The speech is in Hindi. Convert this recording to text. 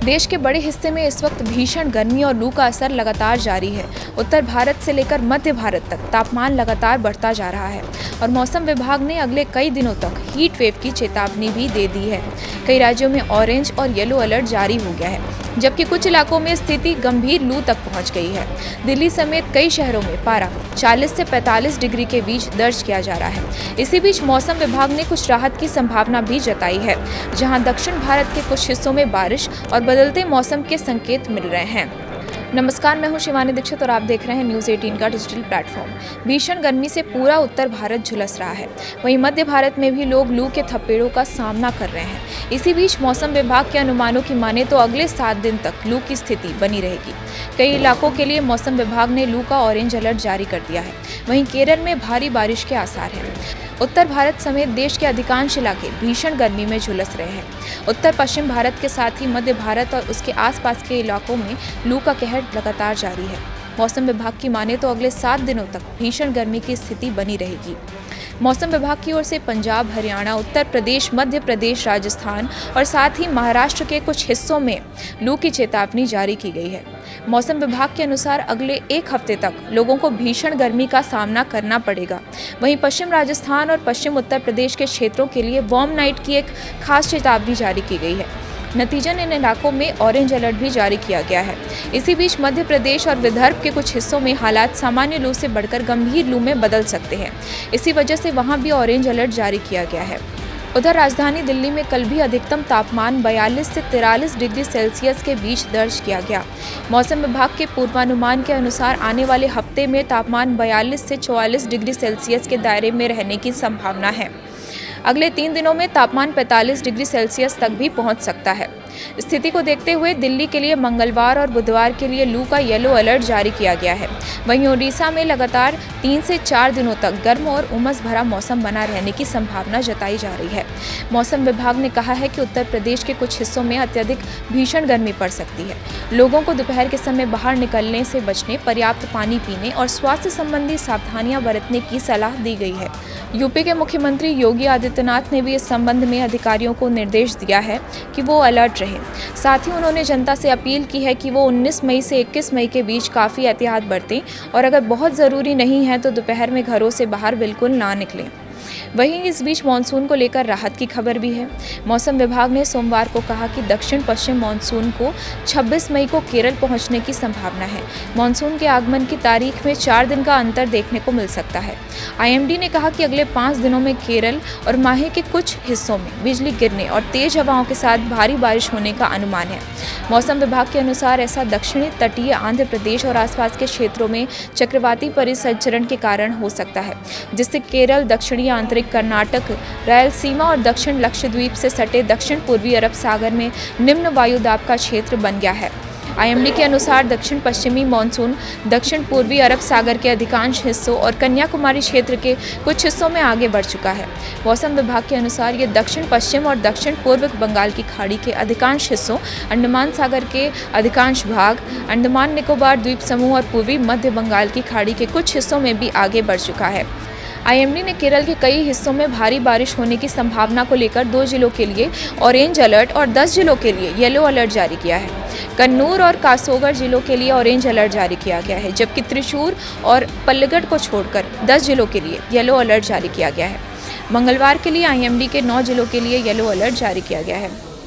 देश के बड़े हिस्से में इस वक्त भीषण गर्मी और लू का असर लगातार जारी है। उत्तर भारत से लेकर मध्य भारत तक तापमान लगातार बढ़ता जा रहा है और मौसम विभाग ने अगले कई दिनों तक हीट वेव की चेतावनी भी दे दी है। कई राज्यों में ऑरेंज और येलो अलर्ट जारी हो गया है, जबकि कुछ इलाकों में स्थिति गंभीर लू तक पहुंच गई है। दिल्ली समेत कई शहरों में पारा 40 से 45 डिग्री के बीच दर्ज किया जा रहा है। इसी बीच मौसम विभाग ने कुछ राहत की संभावना भी जताई है, जहां दक्षिण भारत के कुछ हिस्सों में बारिश और बदलते मौसम के संकेत मिल रहे हैं। नमस्कार, मैं हूं शिवानी दीक्षित और आप देख रहे हैं न्यूज़ 18 का डिजिटल प्लेटफॉर्म। भीषण गर्मी से पूरा उत्तर भारत झुलस रहा है, वहीं मध्य भारत में भी लोग लू के थपेड़ों का सामना कर रहे हैं। इसी बीच मौसम विभाग के अनुमानों की माने तो अगले 7 दिन तक लू की स्थिति बनी रहेगी। कई इलाकों के लिए मौसम विभाग ने लू का ऑरेंज अलर्ट जारी कर दिया है। वहीं केरल में भारी बारिश के आसार हैं। उत्तर भारत समेत देश के अधिकांश इलाके भीषण गर्मी में झुलस रहे हैं। उत्तर पश्चिम भारत के साथ ही मध्य भारत और उसके आसपास के इलाकों में लू का कहर लगातार जारी है। मौसम विभाग की माने तो अगले 7 दिनों तक भीषण गर्मी की स्थिति बनी रहेगी। मौसम विभाग की ओर से पंजाब, हरियाणा, उत्तर प्रदेश, मध्य प्रदेश, राजस्थान और साथ ही महाराष्ट्र के कुछ हिस्सों में लू की चेतावनी जारी की गई है। मौसम विभाग के अनुसार अगले 1 हफ्ते तक लोगों को भीषण गर्मी का सामना करना पड़ेगा। वहीं पश्चिम राजस्थान और पश्चिम उत्तर प्रदेश के क्षेत्रों के लिए वार्म नाइट की एक खास चेतावनी जारी की गई है। नतीजन इन इलाकों में ऑरेंज अलर्ट भी जारी किया गया है। इसी बीच मध्य प्रदेश और विदर्भ के कुछ हिस्सों में हालात सामान्य लू से बढ़कर गंभीर लू में बदल सकते हैं। इसी वजह से वहां भी ऑरेंज अलर्ट जारी किया गया है। उधर राजधानी दिल्ली में कल भी अधिकतम तापमान 42 से 43 डिग्री सेल्सियस के बीच दर्ज किया गया। मौसम विभाग के पूर्वानुमान के अनुसार आने वाले हफ्ते में तापमान 42 से 44 डिग्री सेल्सियस के दायरे में रहने की संभावना है। अगले 3 दिनों में तापमान 45 डिग्री सेल्सियस तक भी पहुंच सकता है। स्थिति को देखते हुए दिल्ली के लिए मंगलवार और बुधवार के लिए लू का येलो अलर्ट जारी किया गया है। वहीं ओडिशा में लगातार 3 से 4 दिनों तक गर्म और उमस भरा मौसम बना रहने की संभावना जताई जा रही है। मौसम विभाग ने कहा है कि उत्तर प्रदेश के कुछ हिस्सों में अत्यधिक भीषण गर्मी पड़ सकती है। लोगों को दोपहर के समय बाहर निकलने से बचने, पर्याप्त पानी पीने और स्वास्थ्य संबंधी सावधानियां बरतने की सलाह दी गई है। यूपी के मुख्यमंत्री योगी आदित्यनाथ ने भी इस संबंध में अधिकारियों को निर्देश दिया है कि वो अलर्ट रहे। साथ ही उन्होंने जनता से अपील की है कि वो 19 मई से 21 मई के बीच काफ़ी एहतियात बरतें और अगर बहुत ज़रूरी नहीं है तो दोपहर में घरों से बाहर बिल्कुल ना निकलें। वहीं इस बीच मानसून को लेकर राहत की खबर भी है। मौसम विभाग ने सोमवार को कहा कि दक्षिण पश्चिम मानसून को 26 मई को केरल पहुंचने की संभावना है। मानसून के आगमन की तारीख में 4 दिन का अंतर देखने को मिल सकता है। आईएमडी ने कहा कि अगले 5 दिनों में केरल और माहे के कुछ हिस्सों में बिजली गिरने और तेज हवाओं के साथ भारी बारिश होने का अनुमान है। मौसम विभाग के अनुसार ऐसा दक्षिणी तटीय आंध्र प्रदेश और आसपास के क्षेत्रों में चक्रवाती परिसंचरण के कारण हो सकता है, जिससे केरल, दक्षिणी आंतरिक कर्नाटक, रायलसीमा और दक्षिण लक्षद्वीप से सटे दक्षिण पूर्वी अरब सागर में निम्न वायुदाब का क्षेत्र बन गया है। आईएमडी के अनुसार दक्षिण पश्चिमी मानसून दक्षिण पूर्वी अरब सागर के अधिकांश हिस्सों और कन्याकुमारी क्षेत्र के कुछ हिस्सों में आगे बढ़ चुका है। मौसम विभाग के अनुसार ये दक्षिण पश्चिम और दक्षिण पूर्व बंगाल की खाड़ी के अधिकांश हिस्सों, अंडमान सागर के अधिकांश भाग, अंडमान निकोबार द्वीप समूह और पूर्वी मध्य बंगाल की खाड़ी के कुछ हिस्सों में भी आगे बढ़ चुका है। आईएमडी ने केरल के कई हिस्सों में भारी बारिश होने की संभावना को लेकर 2 जिलों के लिए ऑरेंज अलर्ट और 10 जिलों के लिए येलो अलर्ट जारी किया है। कन्नूर और कासोगढ़ जिलों के लिए ऑरेंज अलर्ट जारी किया गया है, जबकि त्रिशूर और पल्लगढ़ को छोड़कर 10 जिलों के लिए येलो अलर्ट जारी किया गया है। मंगलवार के लिए आईएमडी के 9 जिलों के लिए येलो अलर्ट जारी किया गया है।